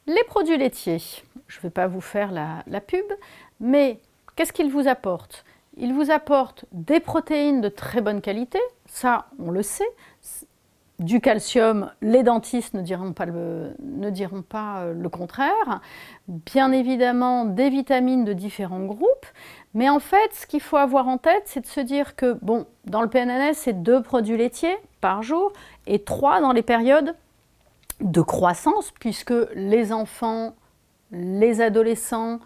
Les produits laitiers, je ne vais pas vous faire la pub, mais qu'est-ce qu'ils vous apportent? Ils vous apportent des protéines de très bonne qualité, ça on le sait. Du calcium, les dentistes ne diront pas le contraire. Bien évidemment, des vitamines de différents groupes. Mais en fait, ce qu'il faut avoir en tête, c'est de se dire que, bon, dans le PNNS, c'est 2 produits laitiers par jour et 3 dans les périodes de croissance, puisque les enfants, les adolescents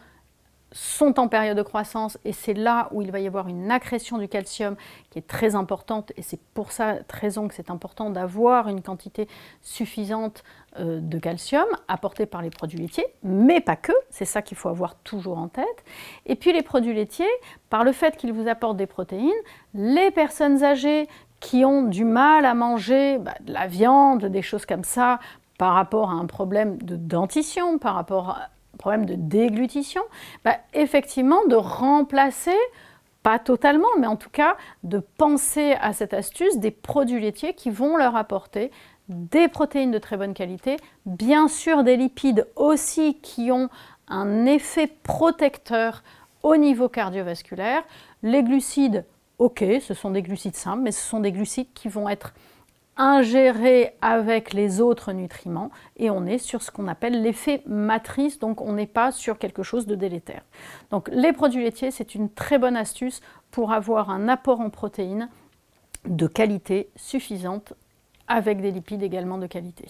sont en période de croissance et c'est là où il va y avoir une accrétion du calcium qui est très importante et c'est pour cette raison que c'est important d'avoir une quantité suffisante de calcium apportée par les produits laitiers, mais pas que, c'est ça qu'il faut avoir toujours en tête. Et puis les produits laitiers, par le fait qu'ils vous apportent des protéines, les personnes âgées qui ont du mal à manger de la viande, des choses comme ça, par rapport à un problème de dentition, par rapport à problème de déglutition, effectivement de remplacer, pas totalement, mais en tout cas de penser à cette astuce des produits laitiers qui vont leur apporter des protéines de très bonne qualité, bien sûr des lipides aussi qui ont un effet protecteur au niveau cardiovasculaire. Les glucides, ok, ce sont des glucides simples, mais ce sont des glucides qui vont être ingéré avec les autres nutriments et on est sur ce qu'on appelle l'effet matrice, donc on n'est pas sur quelque chose de délétère. Donc les produits laitiers, c'est une très bonne astuce pour avoir un apport en protéines de qualité suffisante avec des lipides également de qualité.